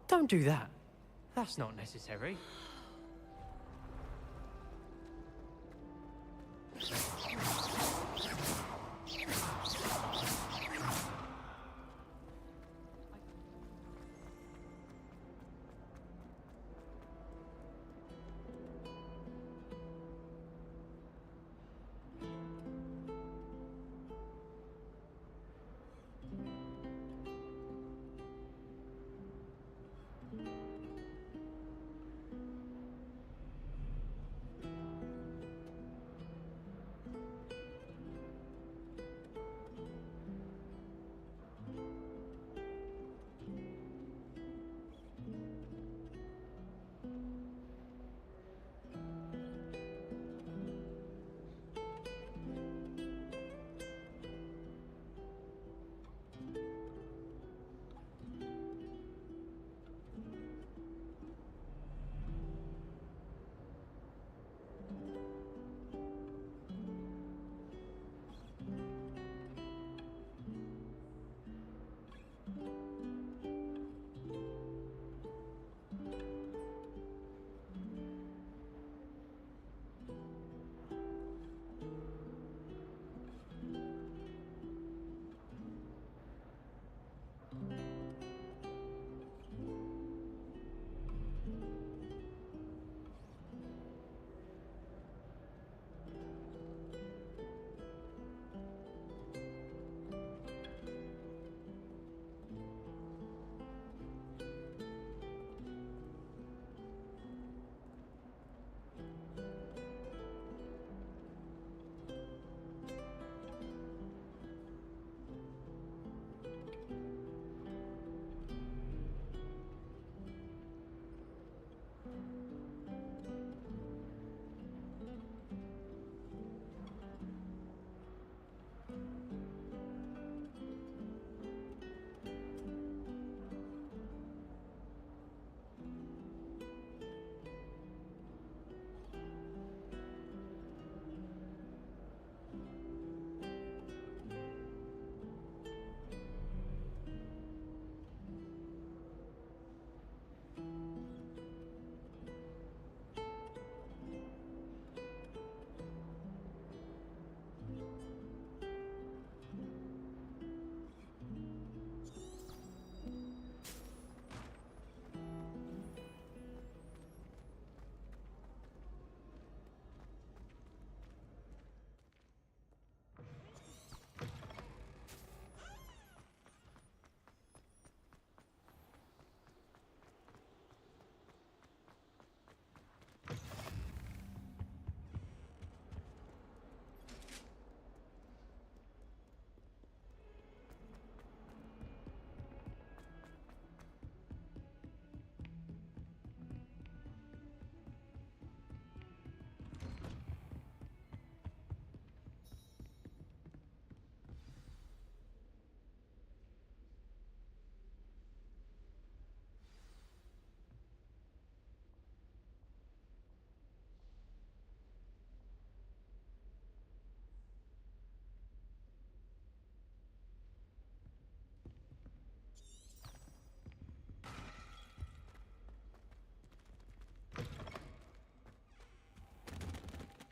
Don't do that. That's not necessary.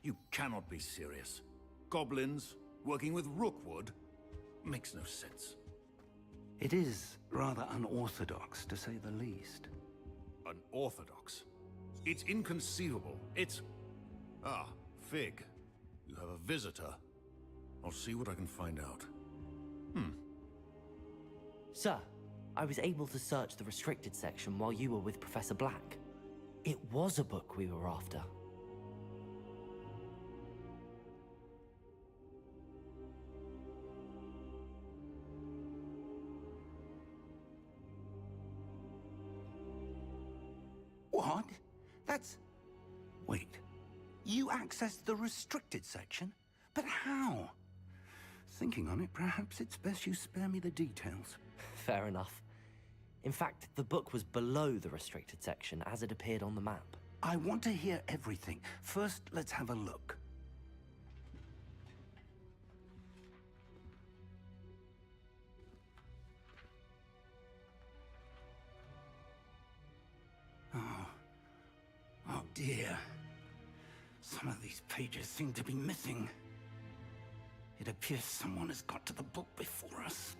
You cannot be serious. Goblins, working with Rookwood? Makes no sense. It is rather unorthodox, to say the least. Unorthodox? It's inconceivable. It's... Ah, Fig. You have a visitor. I'll see what I can find out. Sir, I was able to search the restricted section while you were with Professor Black. It was a book we were after. What? That's... Wait. You accessed the restricted section? But how? Thinking on it, perhaps it's best you spare me the details. Fair enough. In fact, the book was below the restricted section as it appeared on the map. I want to hear everything. First, let's have a look. dear. Some of these pages seem to be missing. It appears someone has got to the book before us.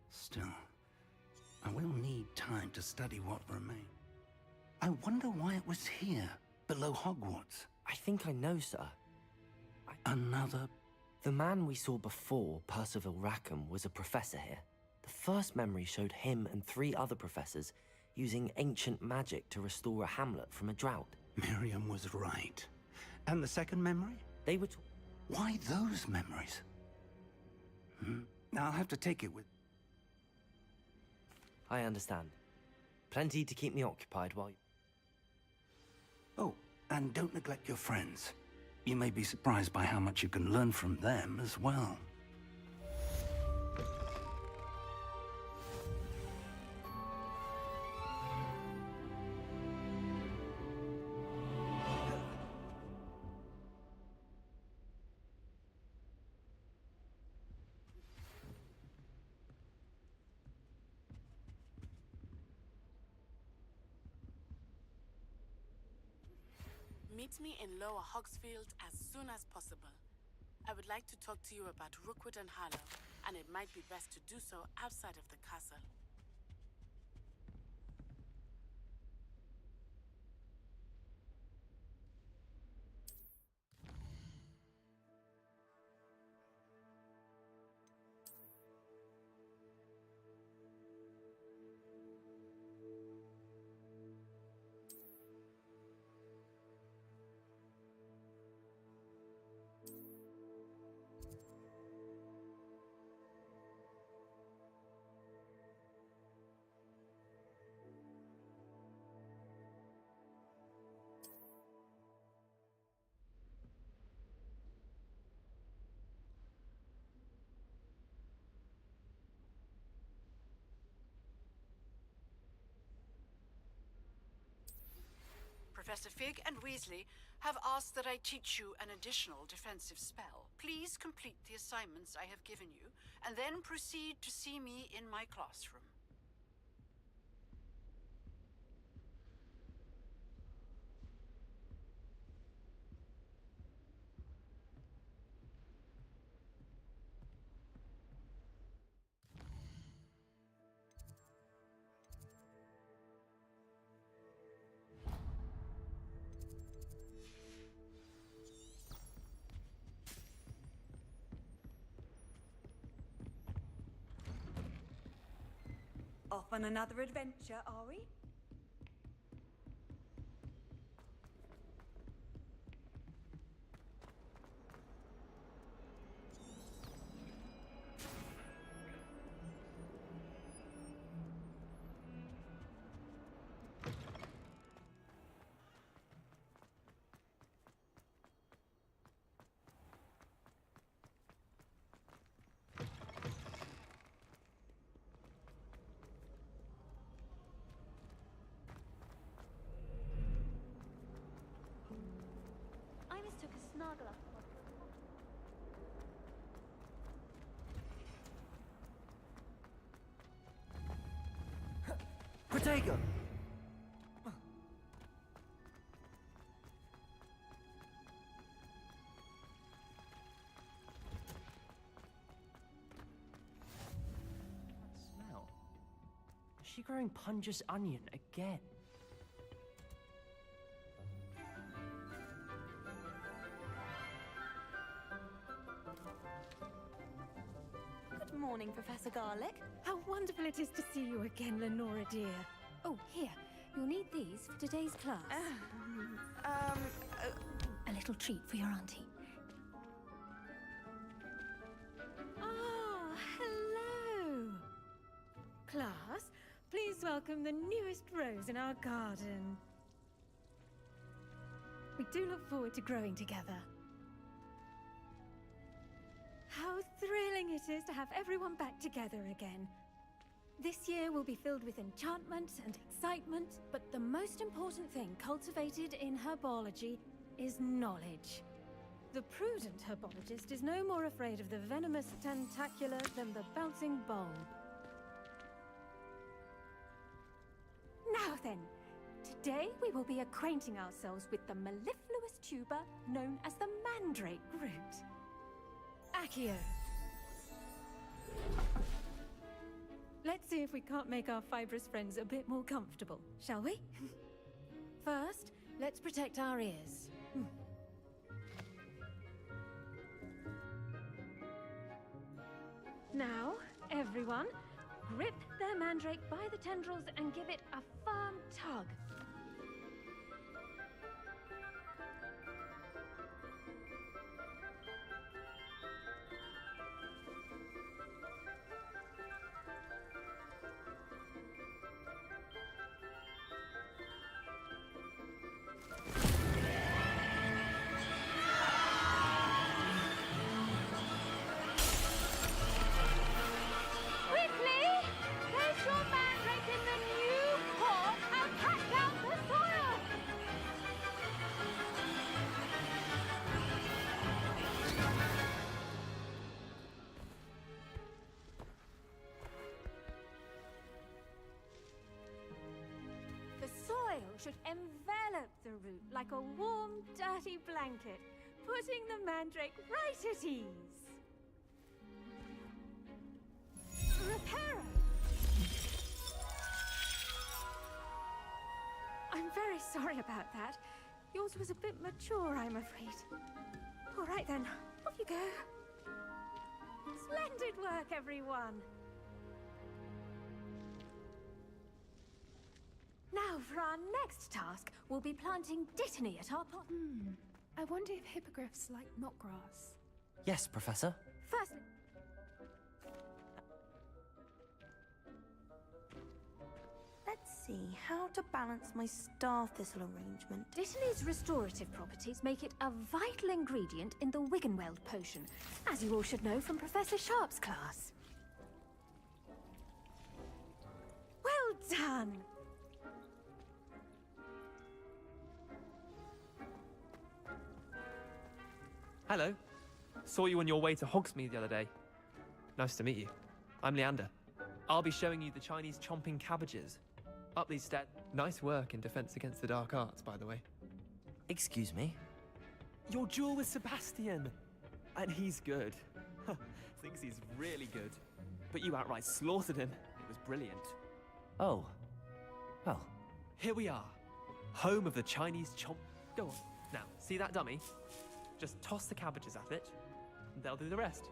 Still, I will need time to study what remains. I wonder why it was here, below Hogwarts. I think I know, sir. Another... The man we saw before, Percival Rackham, was a professor here. The first memory showed him and 3 other professors using ancient magic to restore a hamlet from a drought. Miriam was right. And the second memory? They were... Why those memories? I'll have to take it with... I understand. Plenty to keep me occupied while... Oh, and don't neglect your friends. You may be surprised by how much you can learn from them as well. Meet me in Lower Hogsfield as soon as possible. I would like to talk to you about Rookwood and Harlow, and it might be best to do so outside of the castle. Professor Fig and Weasley have asked that I teach you an additional defensive spell. Please complete the assignments I have given you, and then proceed to see me in my classroom. Off on another adventure, are we? I mistook a snorgler. Protego! That smell. Is she growing Punja's onion again? Good morning, Professor Garlick. How wonderful it is to see you again, Lenora dear. Oh, here. You'll need these for today's class. A little treat for your auntie. Ah, hello. Class, please welcome the newest rose in our garden. We do look forward to growing together. How thrilling it is to have everyone back together again. This year will be filled with enchantment and excitement, but the most important thing cultivated in herbology is knowledge. The prudent herbologist is no more afraid of the venomous tentacular than the bouncing bulb. Now then, Today we will be acquainting ourselves with the mellifluous tuber known as the mandrake root. Accio. Let's see if we can't make our fibrous friends a bit more comfortable, shall we? First, let's protect our ears. Now, everyone, grip their mandrake by the tendrils and give it a firm tug. Should envelop the root like a warm, dirty blanket, putting the mandrake right at ease. Reparo! I'm very sorry about that. Yours was a bit mature, I'm afraid. All right then, off you go. Splendid work, everyone. Now, for our next task, we'll be planting dittany at our pot. I wonder if hippogriffs like knotgrass. Yes, Professor. Firstly... Let's see, how to balance my star thistle arrangement. Dittany's restorative properties make it a vital ingredient in the Wiggenweld potion, as you all should know from Professor Sharp's class. Well done! Hello. Saw you on your way to Hogsmeade the other day. Nice to meet you. I'm Leander. I'll be showing you the Chinese chomping cabbages. Up these steps. Nice work in defense against the dark arts, by the way. Excuse me? Your duel with Sebastian! And he's good. Thinks he's really good. But you outright slaughtered him. It was brilliant. Oh. Well. Here we are. Home of the Chinese chomp... Go on. Now, see that dummy? Just toss the cabbages at it, and they'll do the rest.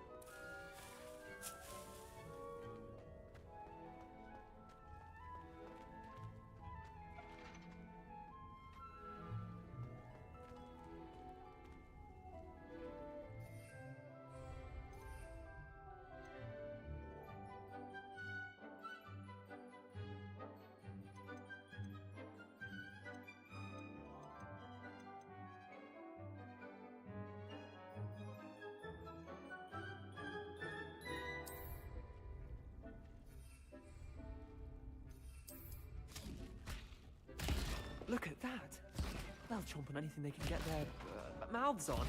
Look at that! They'll chomp on anything they can get their mouths on.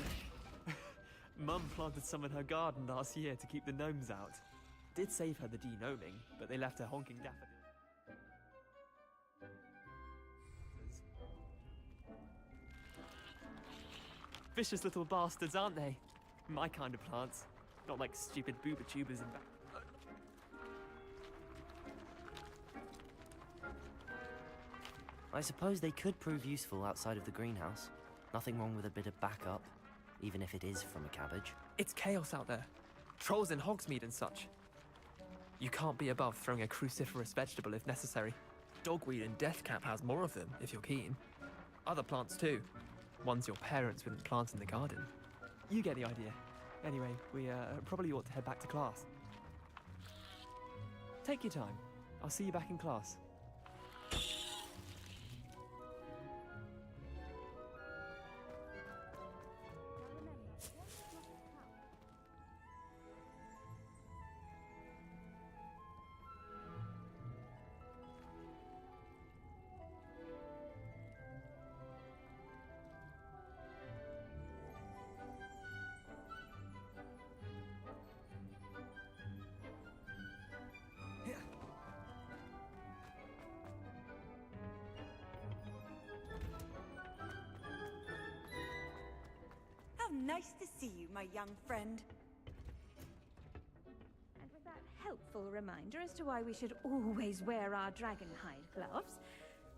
Mum planted some in her garden last year to keep the gnomes out. Did save her the de-gnoming, but they left her honking daffodils. Vicious little bastards, aren't they? My kind of plants. Not like stupid booba tubers and I suppose they could prove useful outside of the greenhouse. Nothing wrong with a bit of backup, even if it is from a cabbage. It's chaos out there. Trolls in Hogsmeade and such. You can't be above throwing a cruciferous vegetable if necessary. Dogweed and deathcap has more of them, if you're keen. Other plants too. Ones your parents wouldn't plant in the garden. You get the idea. Anyway, we probably ought to head back to class. Take your time. I'll see you back in class. Nice to see you, my young friend. And with that helpful reminder as to why we should always wear our dragonhide gloves,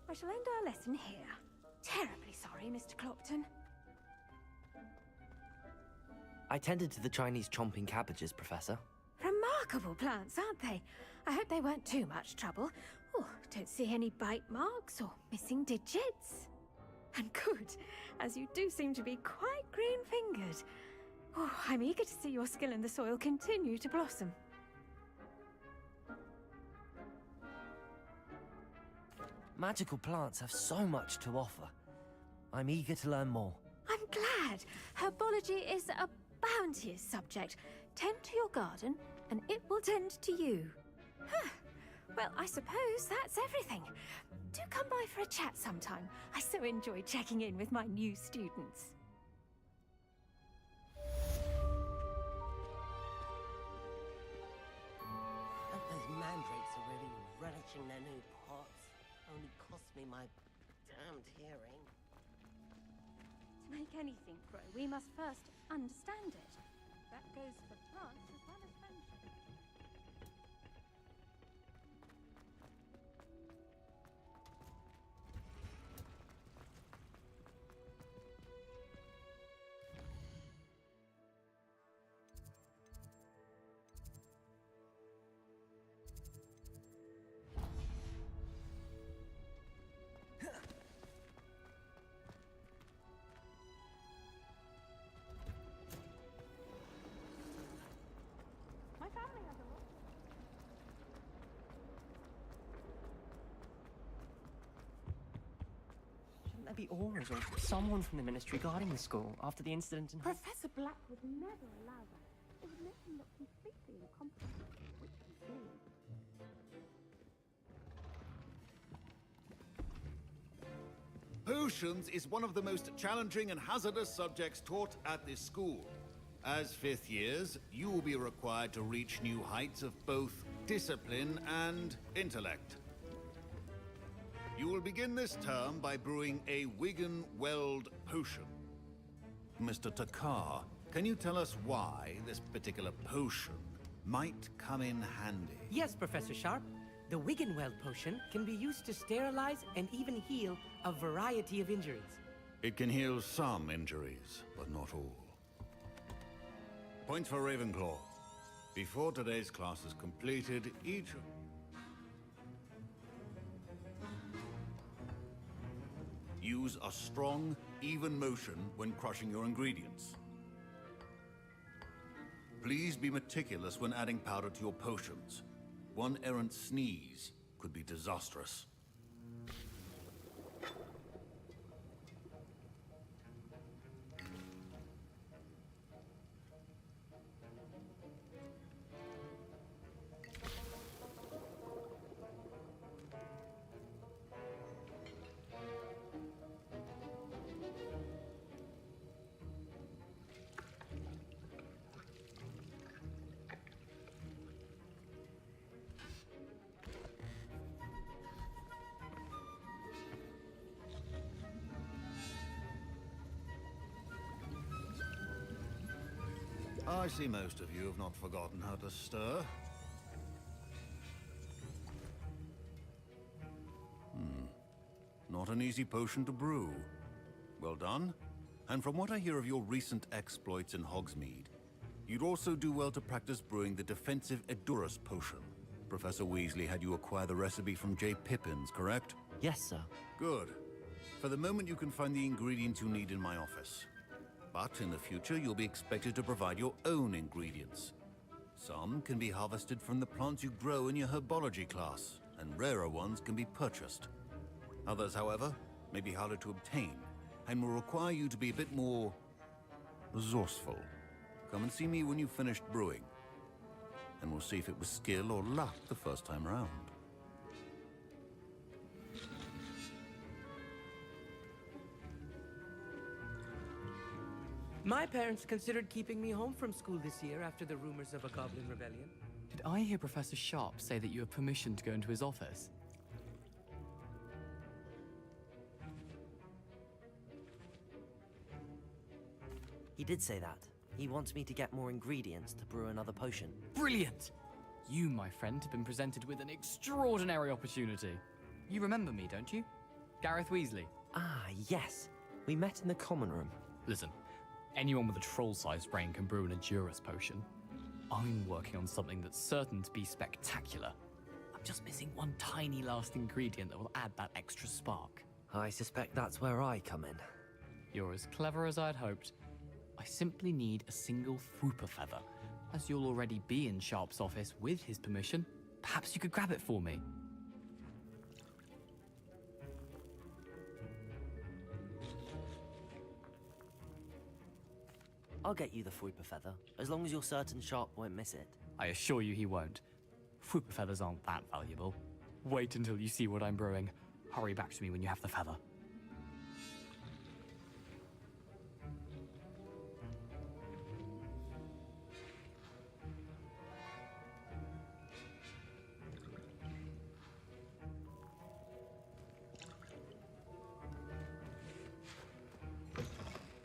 I shall end our lesson here. Terribly sorry, Mr. Clopton. I tended to the Chinese chomping cabbages, Professor. Remarkable plants, aren't they? I hope they weren't too much trouble. Oh, don't see any bite marks or missing digits. And good, as you do seem to be quite green-fingered. Oh, I'm eager to see your skill in the soil continue to blossom. Magical plants have so much to offer. I'm eager to learn more. I'm glad. Herbology is a bounteous subject. Tend to your garden, and it will tend to you. Huh. Well, I suppose that's everything. Do come by for a chat sometime. I so enjoy checking in with my new students. And those mandrakes are really relishing their new pots. Only cost me my damned hearing. To make anything grow, we must first understand it. That goes for plants as well as friendship. My family has a lot. Shouldn't there be auras or someone from the ministry guarding the school after the incident in... Professor Black would never allow that. It would make him look completely incompetent. Which is silly. Potions is one of the most challenging and hazardous subjects taught at this school. As fifth years, you will be required to reach new heights of both discipline and intellect. You will begin this term by brewing a Wigan-Weld potion. Mr. Takar, can you tell us why this particular potion might come in handy? Yes, Professor Sharp. The Wiggenweld potion can be used to sterilize and even heal a variety of injuries. It can heal some injuries, but not all. Points for Ravenclaw. Before today's class is completed, each... Use a strong, even motion when crushing your ingredients. Please be meticulous when adding powder to your potions. One errant sneeze could be disastrous. I see most of you have not forgotten how to stir. Not an easy potion to brew. Well done. And from what I hear of your recent exploits in Hogsmeade, you'd also do well to practice brewing the defensive Edurus potion. Professor Weasley had you acquire the recipe from J. Pippins, correct? Yes, sir. Good. For the moment, you can find the ingredients you need in my office. But in the future, you'll be expected to provide your own ingredients. Some can be harvested from the plants you grow in your herbology class, and rarer ones can be purchased. Others, however, may be harder to obtain, and will require you to be a bit more resourceful. Come and see me when you've finished brewing, and we'll see if it was skill or luck the first time around. My parents considered keeping me home from school this year after the rumors of a goblin rebellion. Did I hear Professor Sharp say that you have permission to go into his office? He did say that. He wants me to get more ingredients to brew another potion. Brilliant! You, my friend, have been presented with an extraordinary opportunity. You remember me, don't you? Gareth Weasley. Ah, yes. We met in the common room. Listen, anyone with a troll-sized brain can brew an Endurus potion. I'm working on something that's certain to be spectacular. I'm just missing one tiny last ingredient that will add that extra spark. I suspect that's where I come in. You're as clever as I'd hoped. I simply need a single Fwooper feather. As you'll already be in Sharp's office with his permission, perhaps you could grab it for me. I'll get you the Fwooper feather, as long as you're certain Sharp won't miss it. I assure you he won't. Fwooper feathers aren't that valuable. Wait until you see what I'm brewing. Hurry back to me when you have the feather.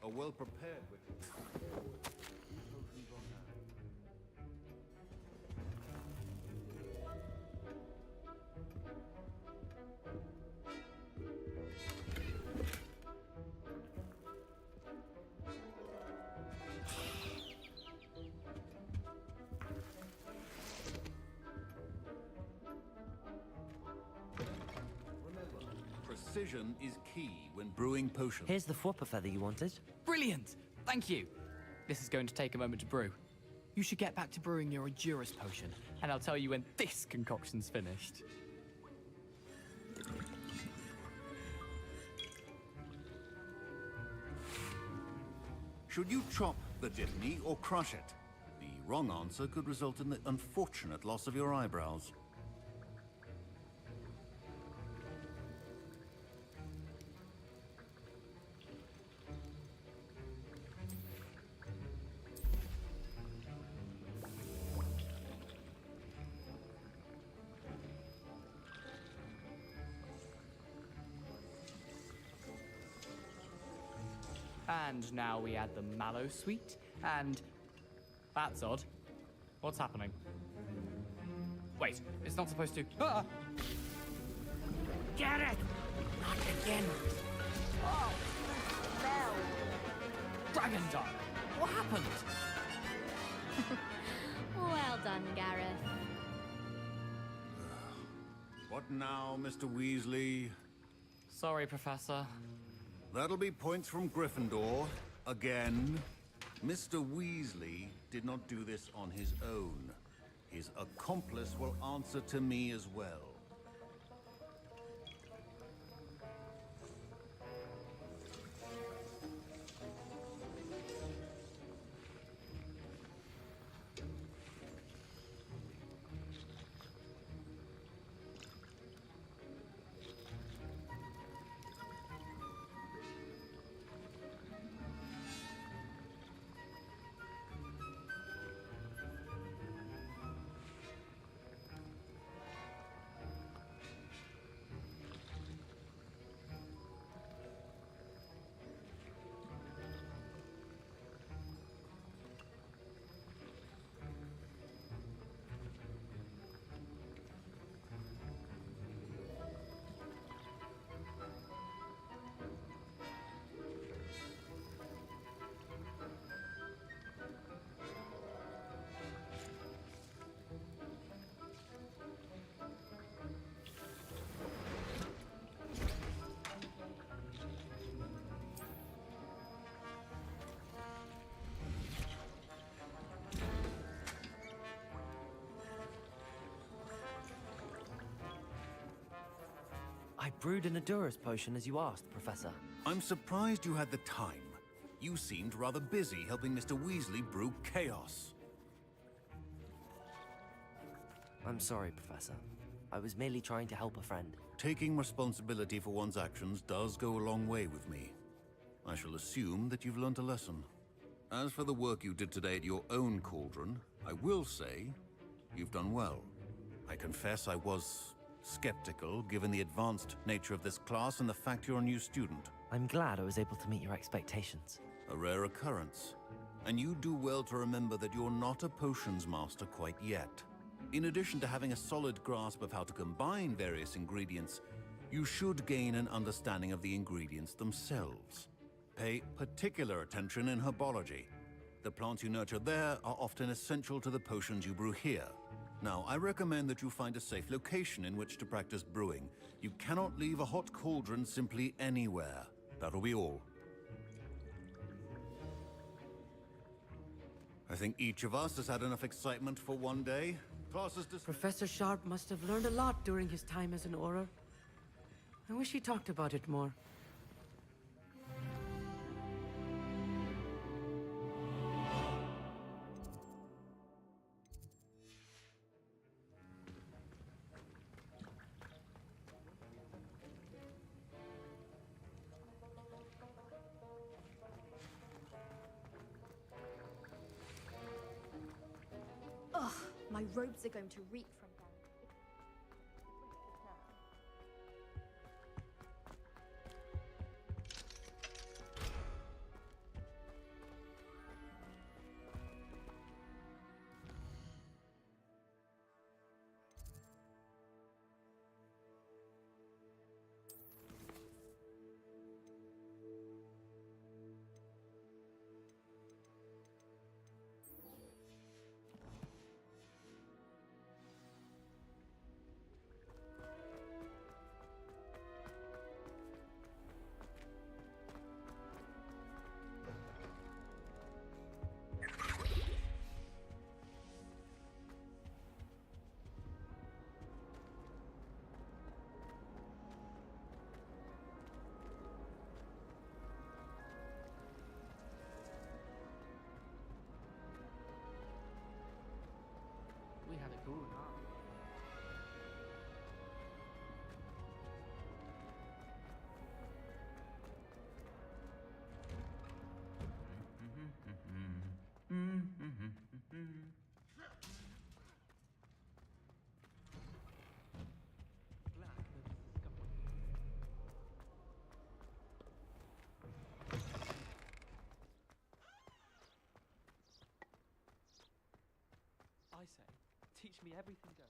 Are well prepared with precision is key when brewing potions. Here's the Fwooper feather you wanted. Brilliant! Thank you! This is going to take a moment to brew. You should get back to brewing your Endurus potion, and I'll tell you when this concoction's finished. Should you chop the Dittany or crush it? The wrong answer could result in the unfortunate loss of your eyebrows. And now we add the mallow sweet, and... That's odd. What's happening? Wait, it's not supposed to... Ah! Get it! Not again! Oh! No! Dragon Dart! What happened? Well done, Gareth. What now, Mr. Weasley? Sorry, Professor. That'll be points from Gryffindor. Again. Mr. Weasley did not do this on his own. His accomplice will answer to me as well. I brewed an Endurus potion as you asked, Professor. I'm surprised you had the time. You seemed rather busy helping Mr. Weasley brew chaos. I'm sorry, Professor. I was merely trying to help a friend. Taking responsibility for one's actions does go a long way with me. I shall assume that you've learnt a lesson. As for the work you did today at your own cauldron, I will say you've done well. I confess I was skeptical, given the advanced nature of this class and the fact you're a new student. I'm glad I was able to meet your expectations. A rare occurrence. And you do well to remember that you're not a potions master quite yet. In addition to having a solid grasp of how to combine various ingredients, you should gain an understanding of the ingredients themselves. Pay particular attention in herbology. The plants you nurture there are often essential to the potions you brew here. Now, I recommend that you find a safe location in which to practice brewing. You cannot leave a hot cauldron simply anywhere. That'll be all. I think each of us has had enough excitement for one day. Professor Sharp must have learned a lot during his time as an Auror. I wish he talked about it more. Ugh, my robes are going to reek from them. We had a cool night. I say, teach me everything goes.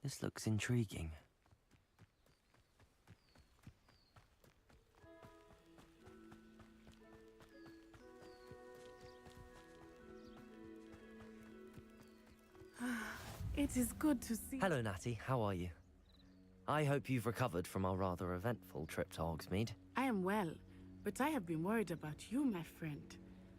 This looks intriguing. It is good to see. Hello, Natty. How are you? I hope you've recovered from our rather eventful trip to Hogsmeade. I am well, but I have been worried about you, my friend.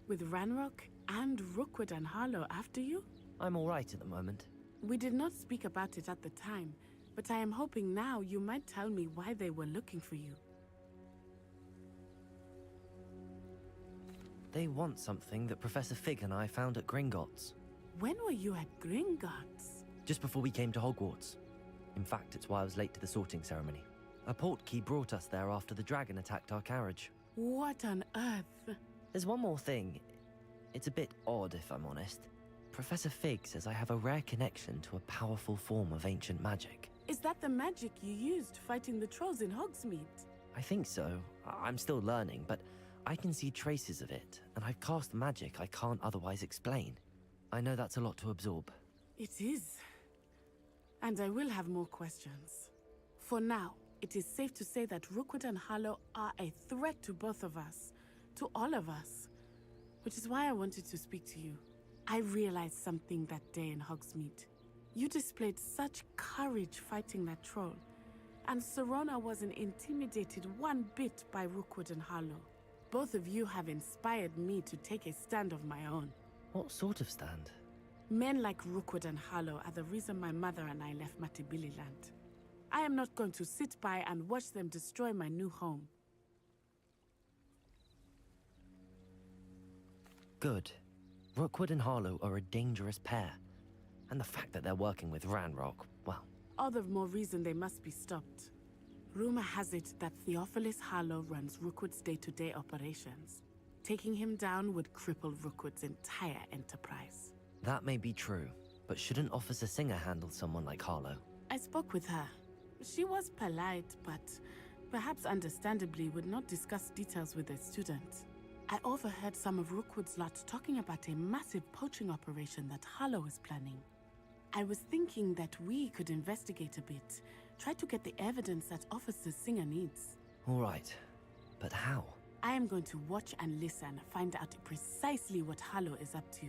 With Ranrock and Rookwood and Harlow after you? I'm all right at the moment. We did not speak about it at the time, but I am hoping now you might tell me why they were looking for you. They want something that Professor Fig and I found at Gringotts. When were you at Gringotts? Just before we came to Hogwarts. In fact, it's why I was late to the sorting ceremony. A portkey brought us there after the dragon attacked our carriage. What on earth? There's one more thing. It's a bit odd, if I'm honest. Professor Fig says I have a rare connection to a powerful form of ancient magic. Is that the magic you used fighting the trolls in Hogsmeade? I think so. I'm still learning, but I can see traces of it, and I've cast magic I can't otherwise explain. I know that's a lot to absorb. It is. And I will have more questions. For now, it is safe to say that Rookwood and Harlow are a threat to both of us. To all of us. Which is why I wanted to speak to you. I realized something that day in Hogsmeade. You displayed such courage fighting that troll. And Serona wasn't intimidated one bit by Rookwood and Harlow. Both of you have inspired me to take a stand of my own. What sort of stand? Men like Rookwood and Harlow are the reason my mother and I left Matabeleland. I am not going to sit by and watch them destroy my new home. Good. Rookwood and Harlow are a dangerous pair. And the fact that they're working with Ranrock, well... All the more reason they must be stopped. Rumor has it that Theophilus Harlow runs Rookwood's day-to-day operations. Taking him down would cripple Rookwood's entire enterprise. That may be true, but shouldn't Officer Singer handle someone like Harlow? I spoke with her. She was polite, but perhaps understandably would not discuss details with a student. I overheard some of Rookwood's lot talking about a massive poaching operation that Harlow is planning. I was thinking that we could investigate a bit, try to get the evidence that Officer Singer needs. All right, but how? I am going to watch and listen, find out precisely what Harlow is up to.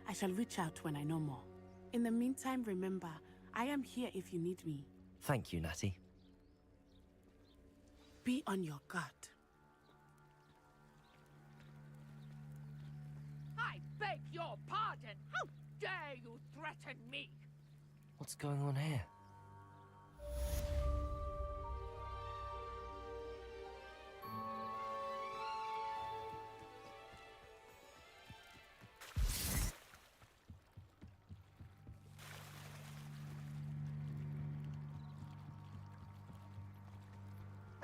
I shall reach out when I know more. In the meantime, remember, I am here if you need me. Thank you, Natty. Be on your guard. I beg your pardon! How dare you threaten me? What's going on here?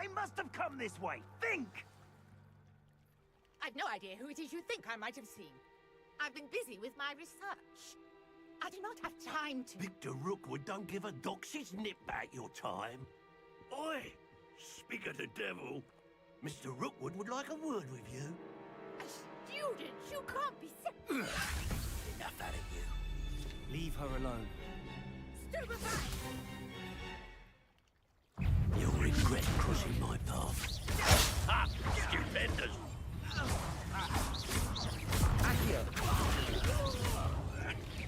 They must have come this way. Think! I've no idea who it is you think I might have seen. I've been busy with my research. I do not have time to... Victor Rookwood don't give a doxy's nip back your time. Oi! Speak of the devil. Mr. Rookwood would like a word with you. A student? You can't be... Enough out of you. Leave her alone. Stupefy! You'll regret crossing my path. Ha! Stupendous! Accio!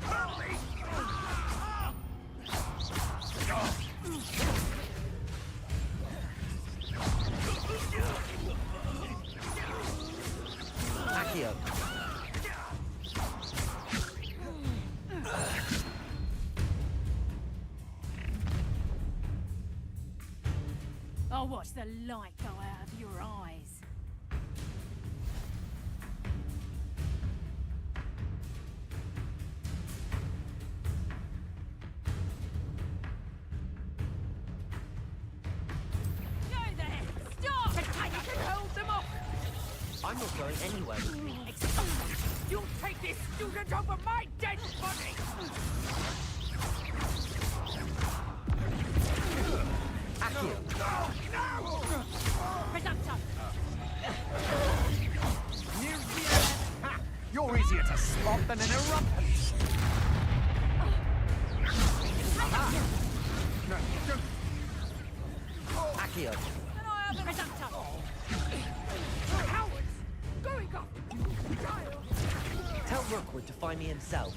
Help me! Accio! I'll watch the light go out of your eyes. You there! Stop! You can hold them off! I'm not going anywhere. You'll take this student over my dead body! Accio! No! Presumption! You're easier to spot than an eruption. Accio! Can I have a presumption? Cowards! Going up! Child! Tell Rookwood to find me himself.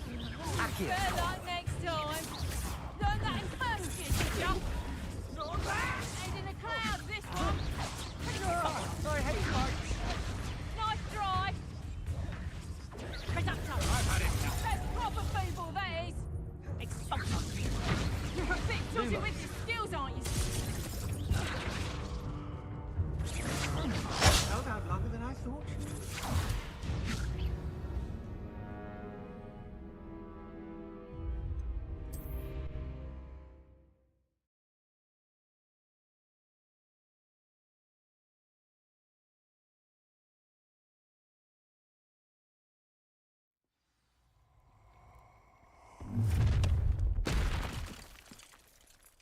Accio! Better luck next time. Learn that in first year, did ya? Head in the clouds, this one. I hate lights. Nice try. Presumption! I've had it now. That's proper people, that is. Expulsion! You're a bit dodgy with your skills, aren't you? Held out longer than I thought.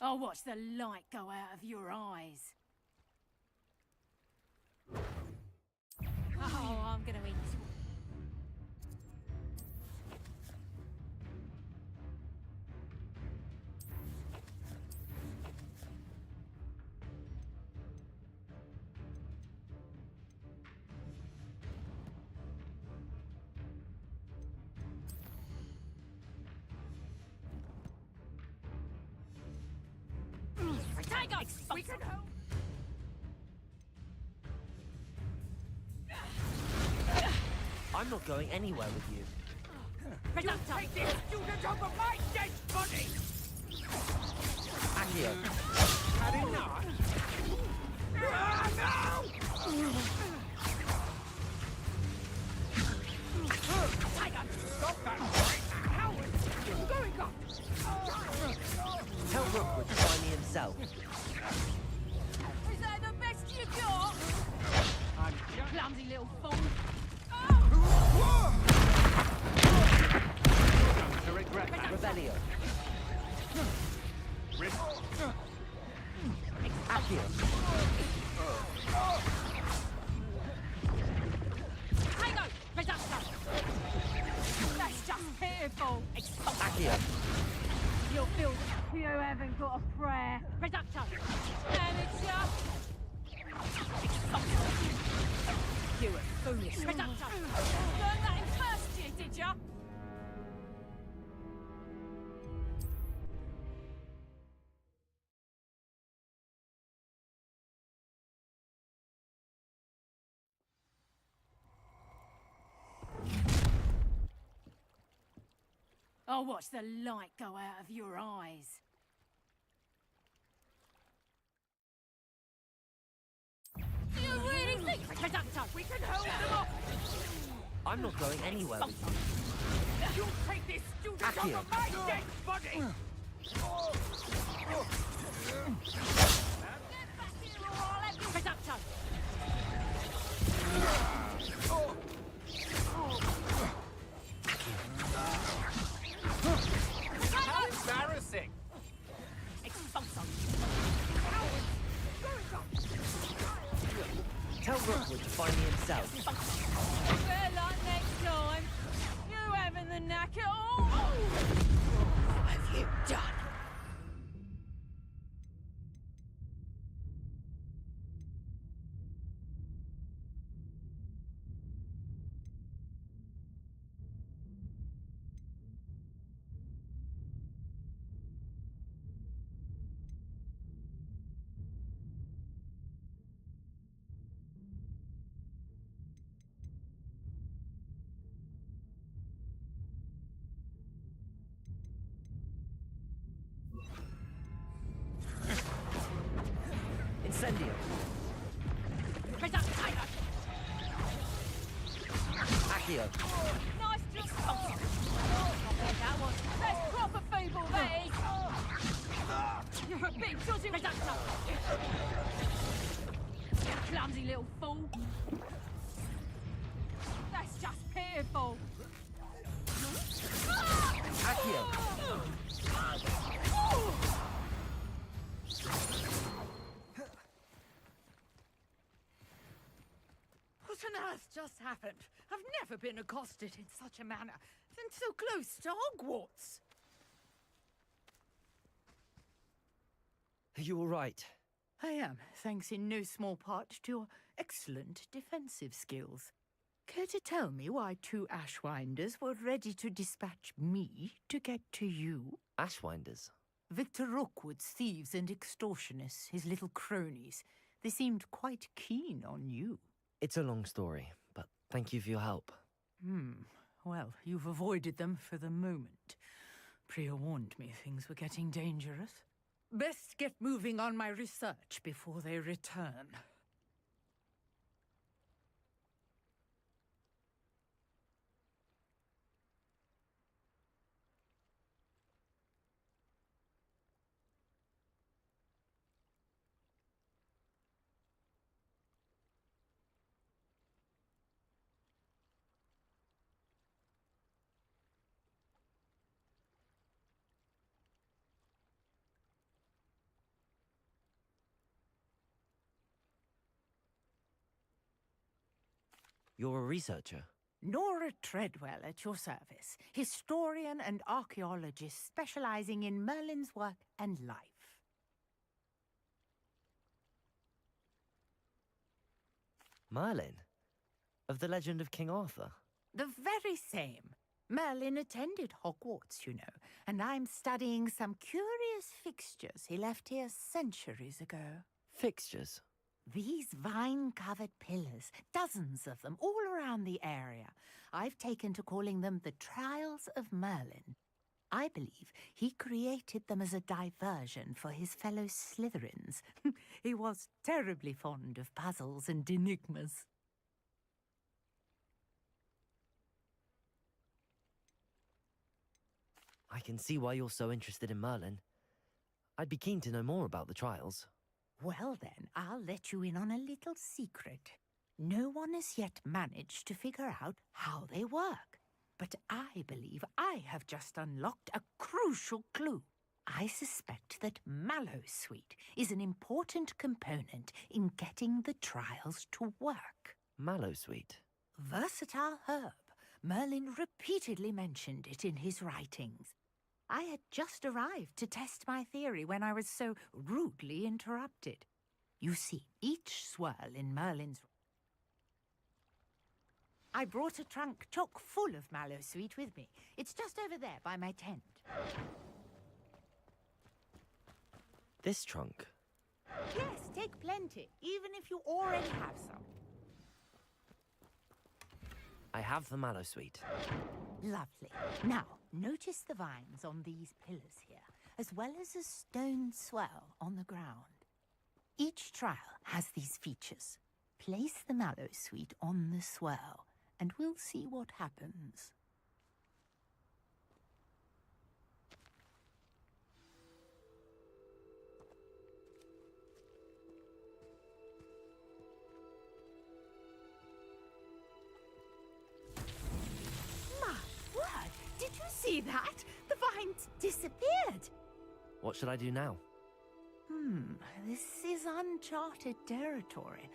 I'll watch the light go out of your eyes. Oh, I'm gonna eat this one. We can help. I'm not going anywhere with you. You take this student over my dead body! Accio. Had enough? No! Tiger, stop that great coward! It's going up! Tell Rookwood to find me himself. Is that the best you got? I'm You clumsy little fool. to regret that. Rebellion. Accio. Tango! Reduction! That's just pitiful! Accio. You'll feel that you haven't got a prayer. Reduction! Amateur! You were foolish. Reduction! Learned that in first year, did ya? I'll watch the light go out of your eyes. You really think, Reductor, we can hold them off? I'm not going anywhere with you. You take this student Accio. over my dead body! Reductor! How embarrassing! Tell Rookwood to find me himself. Better luck next time. You having the knack at all? What have you done? Incendio. Reductor! Accio. Nice just that one. That's proper feeble, that is. You're a big dodgy reductor. You clumsy little fool. That's just pitiful. Accio. What on earth just happened? I've never been accosted in such a manner, and so close to Hogwarts. Are you all right? I am, thanks in no small part to your excellent defensive skills. Care to tell me why two Ashwinders were ready to dispatch me to get to you? Ashwinders? Victor Rookwood's thieves and extortionists, his little cronies. They seemed quite keen on you. It's a long story, but thank you for your help. Well, you've avoided them for the moment. Priya warned me things were getting dangerous. Best get moving on my research before they return. You're a researcher? Nora Treadwell at your service, historian and archaeologist specializing in Merlin's work and life. Merlin? Of the legend of King Arthur? The very same. Merlin attended Hogwarts, you know, and I'm studying some curious fixtures he left here centuries ago. Fixtures? These vine-covered pillars, dozens of them, all around the area. I've taken to calling them the Trials of Merlin. I believe he created them as a diversion for his fellow Slytherins. He was terribly fond of puzzles and enigmas. I can see why you're so interested in Merlin. I'd be keen to know more about the trials. Well then, I'll let you in on a little secret. No one has yet managed to figure out how they work. But I believe I have just unlocked a crucial clue. I suspect that Mallowsweet is an important component in getting the trials to work. Mallowsweet? Versatile herb. Merlin repeatedly mentioned it in his writings. I had just arrived to test my theory when I was so rudely interrupted. You see, each swirl in Merlin's... I brought a trunk chock full of Mallowsweet with me. It's just over there by my tent. This trunk? Yes, take plenty, even if you already have some. I have the Mallowsweet. Lovely. Now, notice the vines on these pillars here, as well as a stone swell on the ground. Each trial has these features. Place the Mallowsweet on the swell, and we'll see what happens. My word! Did you see that? The vines disappeared! What should I do now? This is uncharted territory.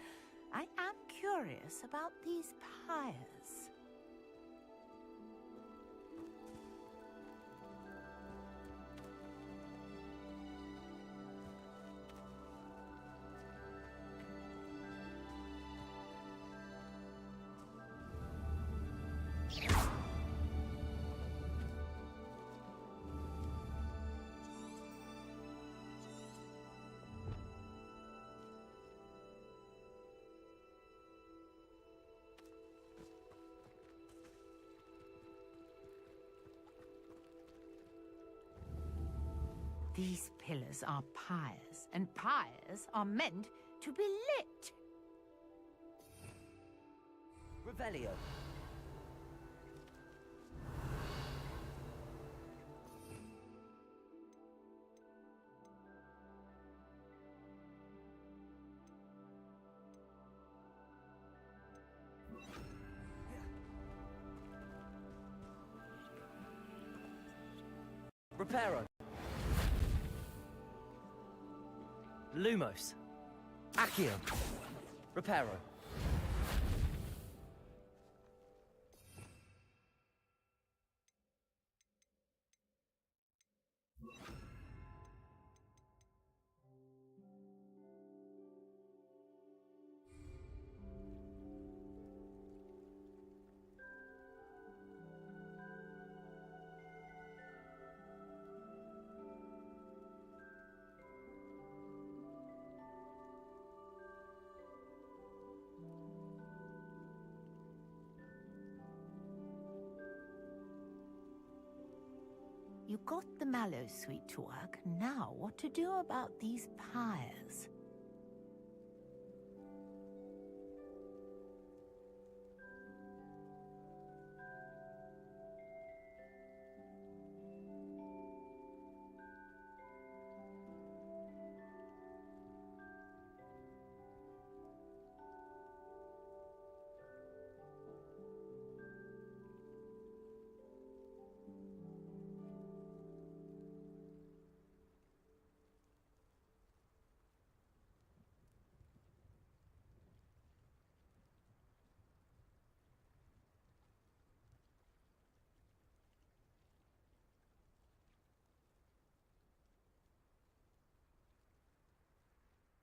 I am curious about these pyres. These pillars are pyres, and pyres are meant to be lit. Revelio. Reparo. Lumos. Accio. Reparo. You got the Mallowsweet to work. Now, what to do about these pyres?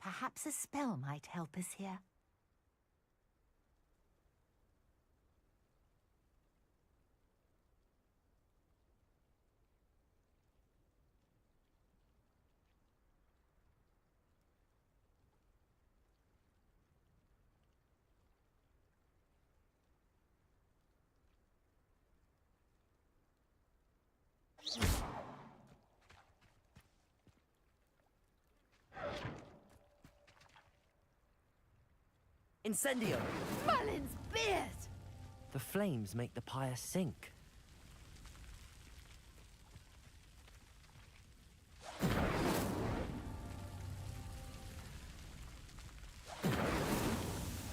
Perhaps a spell might help us here. Incendio! Merlin's beard! The flames make the pyre sink.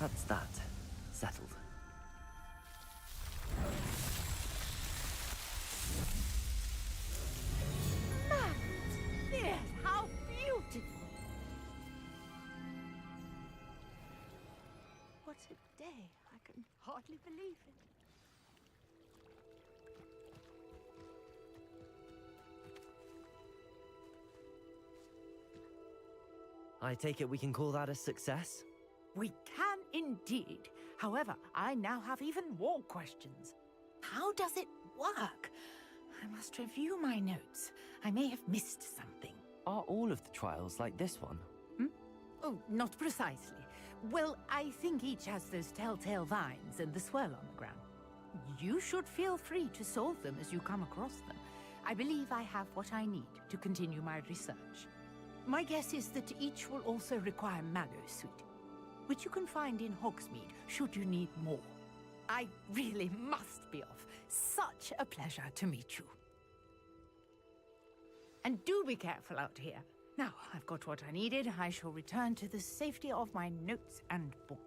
That's that. Settled. Merlin's beard! How beautiful! What a day. I can hardly believe it. I take it we can call that a success? We can indeed. However, I now have even more questions. How does it work? I must review my notes. I may have missed something. Are all of the trials like this one? Oh, not precisely. Well, I think each has those telltale vines and the swirl on the ground. You should feel free to solve them as you come across them. I believe I have what I need to continue my research. My guess is that each will also require Mallow Sweet, which you can find in Hogsmeade should you need more. I really must be off. Such a pleasure to meet you. And do be careful out here. Now, I've got what I needed. I shall return to the safety of my notes and books.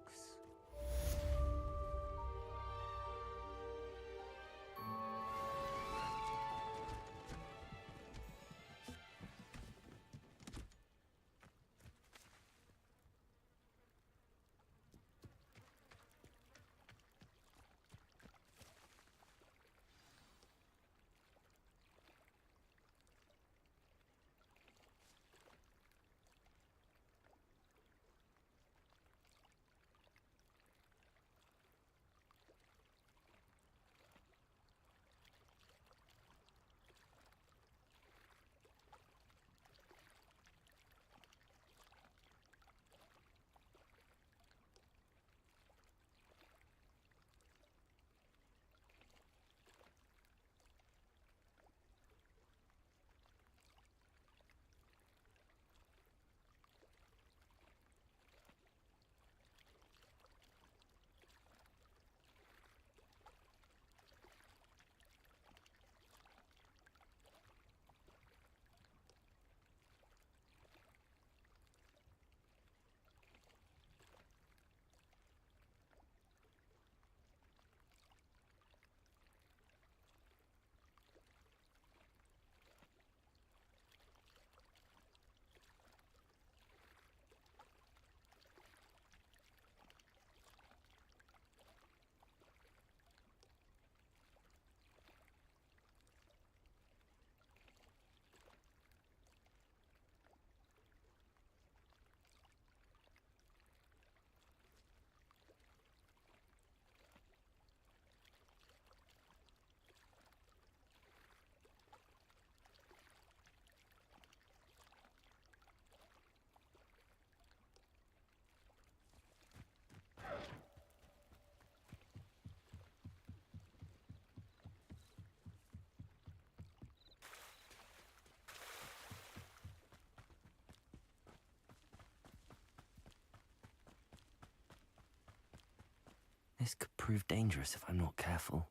This could prove dangerous if I'm not careful.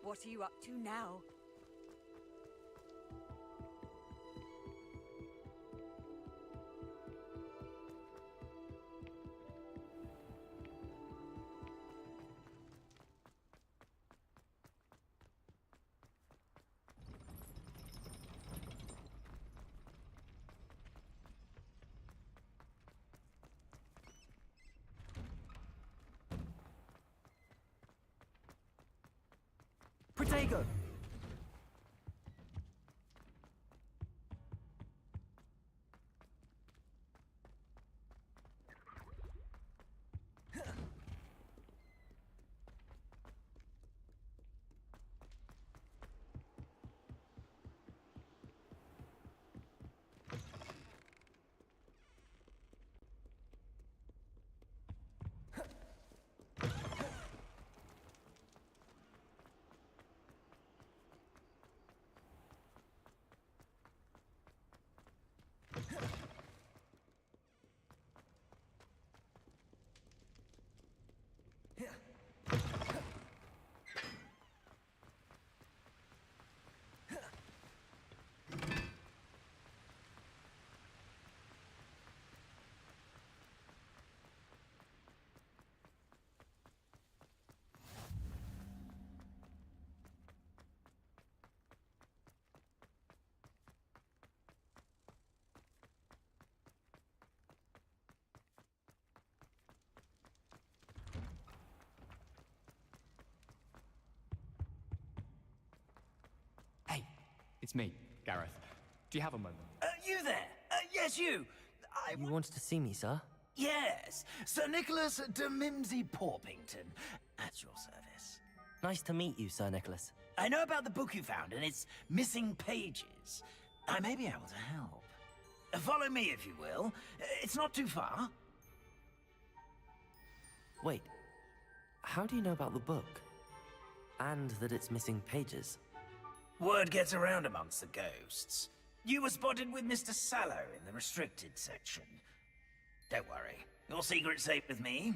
What are you up to now? Protego! Hey, it's me, Gareth. Do you have a moment? You there? Yes, you. You wanted to see me, sir? Yes, Sir Nicholas de Mimsy Porpington, at your service. Nice to meet you, Sir Nicholas. I know about the book you found and its missing pages. I may be able to help. Follow me, if you will. It's not too far. Wait, how do you know about the book? And that it's missing pages? Word gets around amongst the ghosts. You were spotted with Mr. Sallow in the restricted section. Don't worry, your secret's safe with me.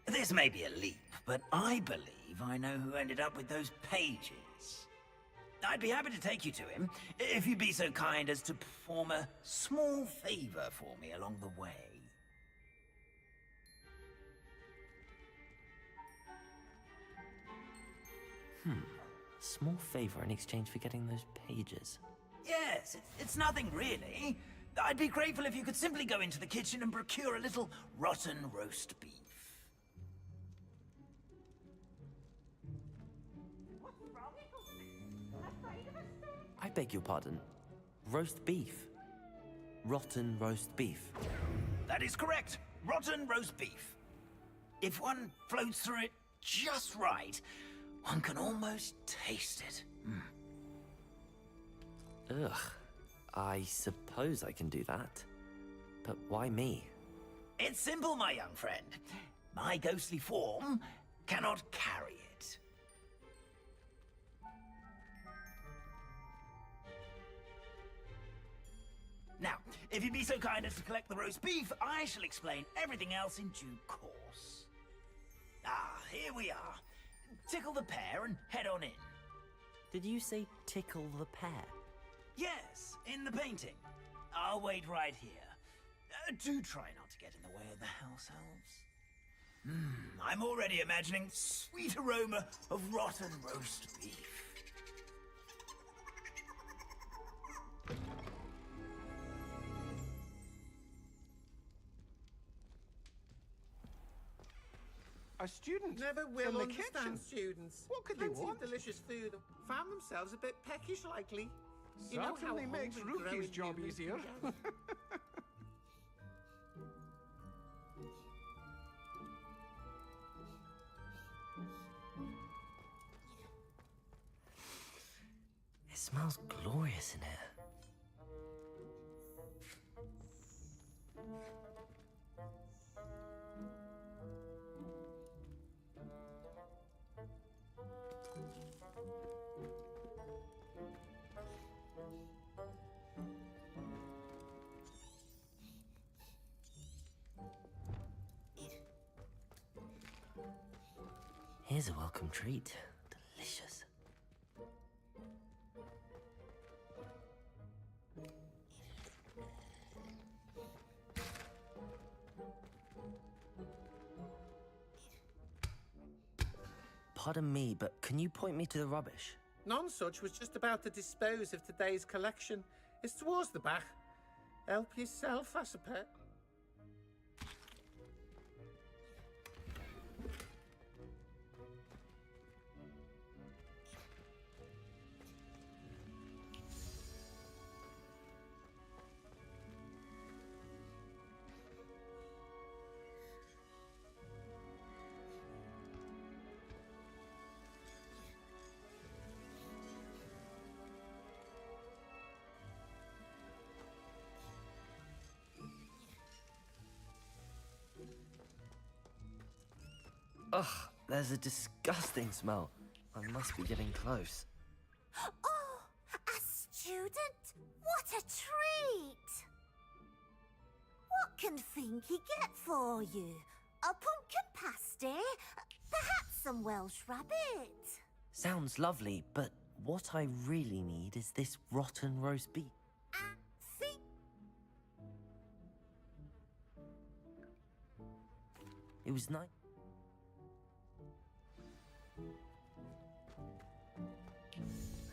This may be a leap, but I believe I know who ended up with those pages. I'd be happy to take you to him, if you'd be so kind as to perform a small favor for me along the way. Small favor in exchange for getting those pages. Yes, it's nothing really. I'd be grateful if you could simply go into the kitchen and procure a little rotten roast beef. I beg your pardon. Roast beef. Rotten roast beef. That is correct. Rotten roast beef. If one floats through it just right, one can almost taste it. Ugh. I suppose I can do that. But why me? It's simple, my young friend. My ghostly form cannot carry it. Now, if you'd be so kind as to collect the roast beef, I shall explain everything else in due course. Ah, here we are. Tickle the pear and head on in. Did you say tickle the pear? Yes, in the painting. I'll wait right here. Do try not to get in the way of the house elves. I'm already imagining sweet aroma of rotten roast beef. A student Never in will the understand kitchen. students. What could they Plenty want? of delicious food. Found themselves a bit peckish, likely. You know how Certainly makes hungry Rookie's growing job humans easier. can get. Here's a welcome treat. Delicious. Pardon me, but can you point me to the rubbish? Nonsuch was just about to dispose of today's collection. It's towards the back. Help yourself, I suppose. Ugh, there's a disgusting smell. I must be getting close. Oh, a student? What a treat! What can Finky get for you? A pumpkin pasty? Perhaps some Welsh rabbit? Sounds lovely, but what I really need is this rotten roast beef. It was nice.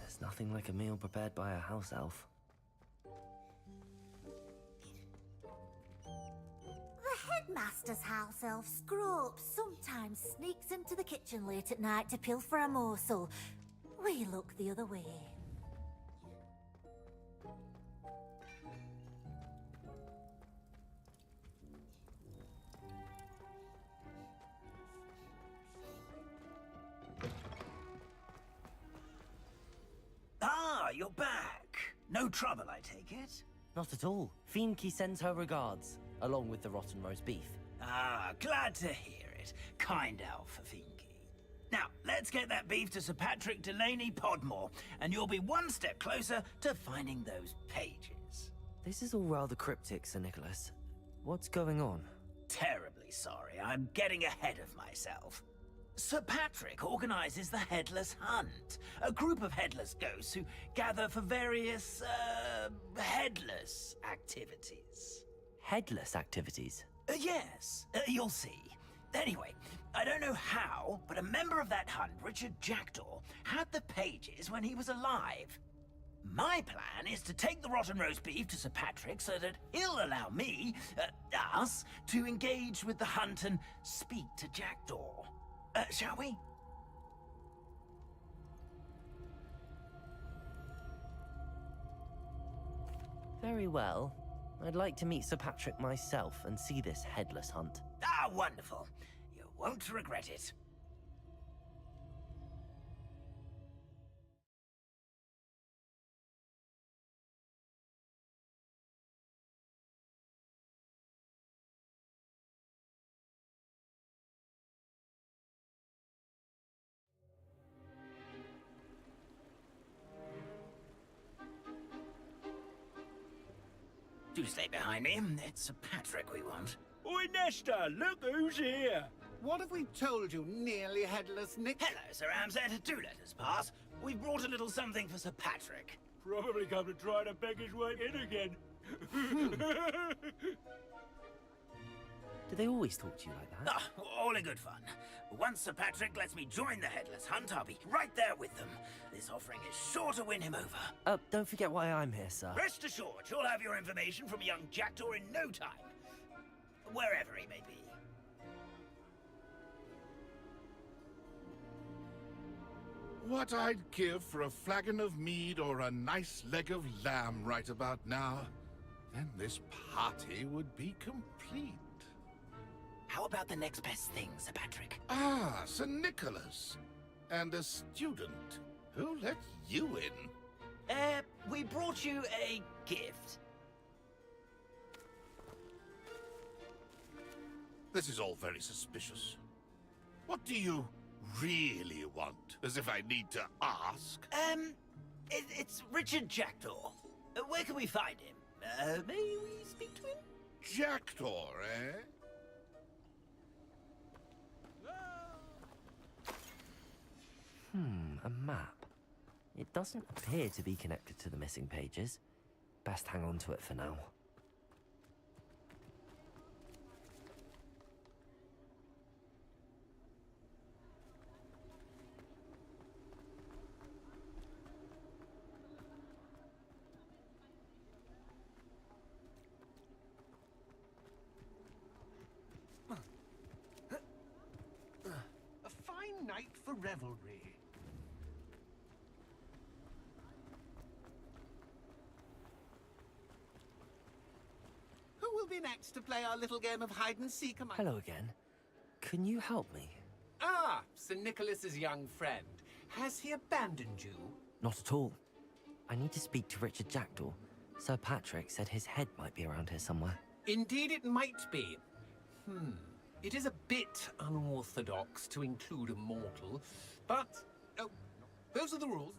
There's nothing like a meal prepared by a house elf. The headmaster's house elf Scrope sometimes sneaks into the kitchen late at night to pilfer a morsel. We look the other way. Ah, you're back. No trouble, I take it? Not at all. Fiendkey sends her regards, along with the rotten roast beef. Ah, glad to hear it. Kind elf for Finky. Now, let's get that beef to Sir Patrick Delaney Podmore, and you'll be one step closer to finding those pages. This is all rather cryptic, Sir Nicholas. What's going on? Terribly sorry, I'm getting ahead of myself. Sir Patrick organizes the Headless Hunt, a group of headless ghosts who gather for various, headless activities. Headless activities? Yes, you'll see. Anyway, I don't know how, but a member of that hunt, Richard Jackdaw, had the pages when he was alive. My plan is to take the rotten roast beef to Sir Patrick so that he'll allow me, us, to engage with the hunt and speak to Jackdaw. Shall we? Very well. I'd like to meet Sir Patrick myself and see this headless hunt. Ah, wonderful. You won't regret it. Do stay behind me. It's Sir Patrick we want. Oi, Nesta, look who's here. What have we told you, nearly headless Nick? Hello, Sir Ramsett. Do let us pass. We've brought a little something for Sir Patrick. Probably come to try to beg his way in again. Do they always talk to you like that? Ah, all in good fun. Once Sir Patrick lets me join the Headless Hunt, I'll be right there with them. This offering is sure to win him over. Don't forget why I'm here, sir. Rest assured, you'll have your information from young Jackdaw in no time. Wherever he may be. What I'd give for a flagon of mead or a nice leg of lamb right about now. Then this party would be complete. How about the next best thing, Sir Patrick? Ah, Sir Nicholas. And a student. Who let you in? We brought you a gift. This is all very suspicious. What do you really want? As if I need to ask? It's Richard Jackdaw. Where can we find him? May we speak to him? Jackdaw, eh? map. It doesn't appear to be connected to the missing pages. Best hang on to it for now. A fine night for revelry. Who will be next to play our little game of hide-and-seek among... Hello again. Can you help me? Ah, Sir Nicholas's young friend. Has he abandoned you? Not at all. I need to speak to Richard Jackdaw. Sir Patrick said his head might be around here somewhere. Indeed it might be. It is a bit unorthodox to include a mortal, but... Oh, those are the rules.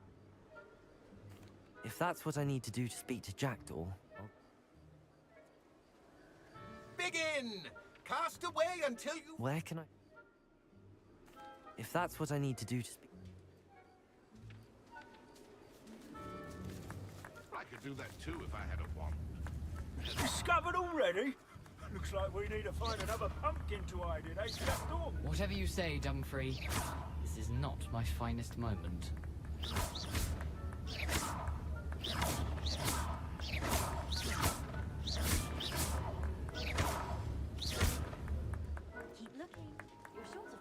If that's what I need to do to speak to Jackdaw, I'll... Begin! Cast away until you... Where can I... If that's what I need to do to speak... I could do that too if I had a wand. Discovered already? Looks like we need to find another pumpkin to hide in, eh, Jackdaw? Whatever you say, Dumfrey. This is not my finest moment. Keep looking. You're sure to...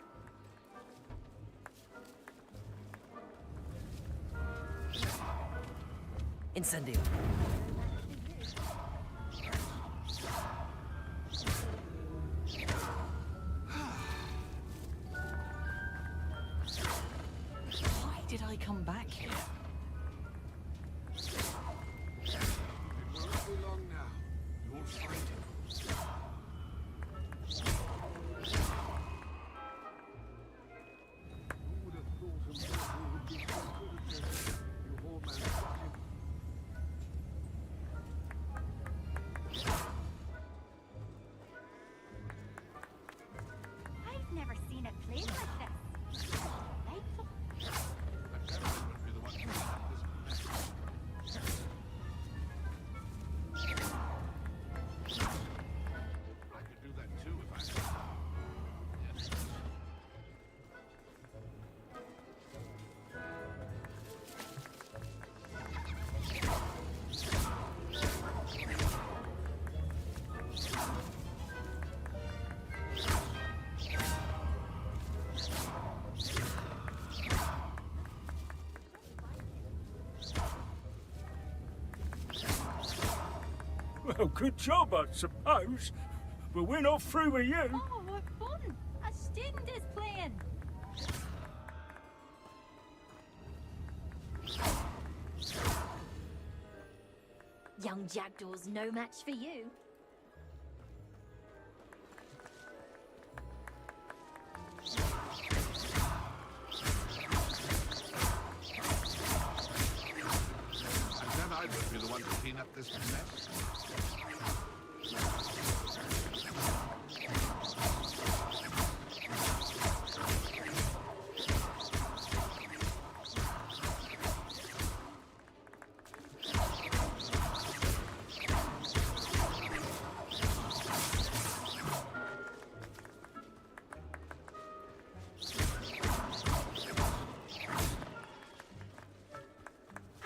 Incendio. Why did I come back here? It won't be long now. You'll find him. Who would have thought a mortal would be so good at this? You whole man got him. I've never seen it played like this. Delightful. That gentleman would be the one who had this mess. I could do that too if I had. Yes. Well, good job, I suppose. But we're not through with you. Oh, what fun! A student is playing! Young Jackdaw's no match for you. And then I would be the one to clean up this mess.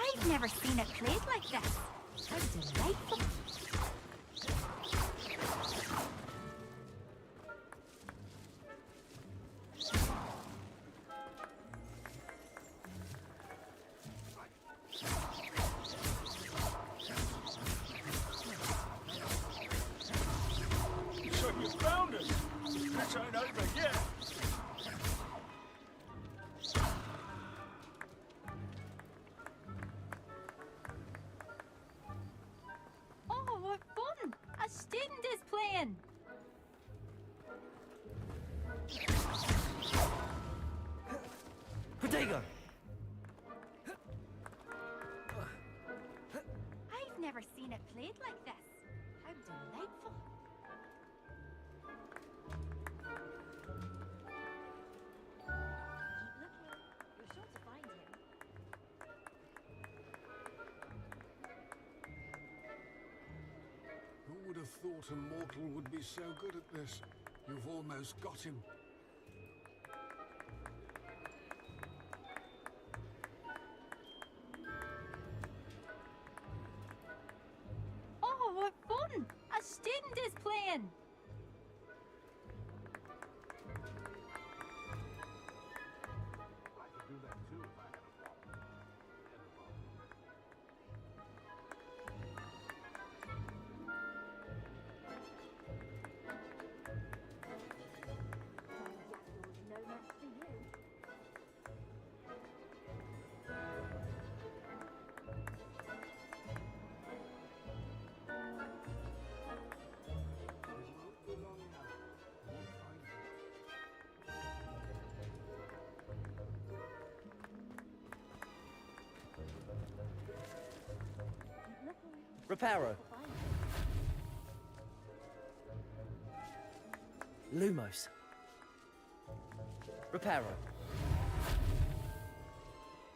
I've never seen it played like this. How delightful. So you found us. This ain't over yet. Oh, what fun! A student is playing! Protego! I've never seen it played like this. How delightful. Keep looking. You're sure to find him. thought a mortal would be so good at this. You've almost got him. Oh, what fun! A student is playing! Reparo. Lumos. Reparo.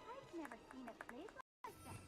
I've never seen a place like this.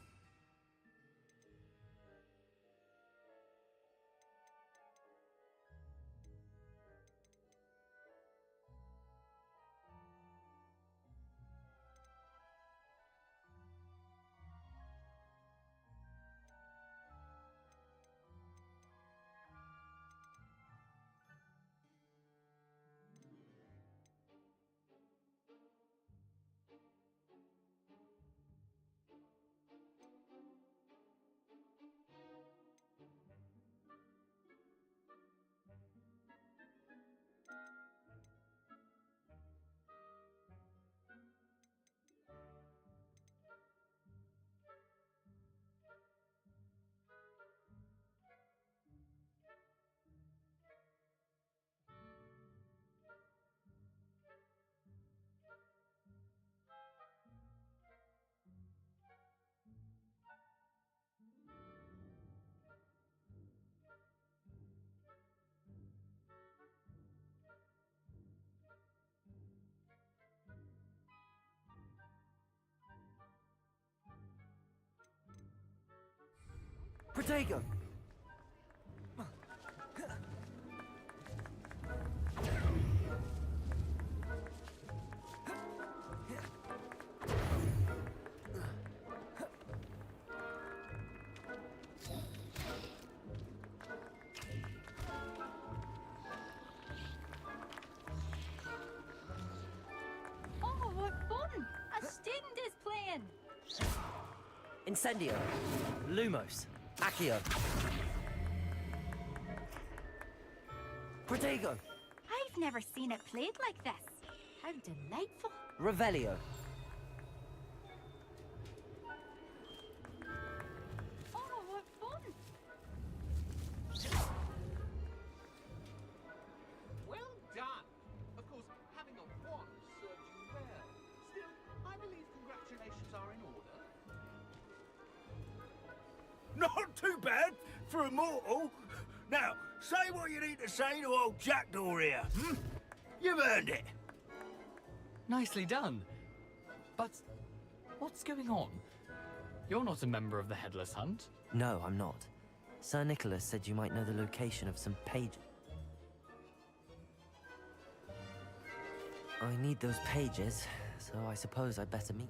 Protego! Oh, what fun! A student is playing! Incendio. Lumos. Accio. Protego. I've never seen it played like this. How delightful! Revelio. Oh, what fun! Well done! Of course, having a wand served you well. Still, I believe congratulations are in order. Not too bad for a mortal. Now, say what you need to say to old Jackdaw here. You've earned it. Nicely done. But what's going on? You're not a member of the Headless Hunt. No, I'm not. Sir Nicholas said you might know the location of some pages. I need those pages, so I suppose I'd better meet.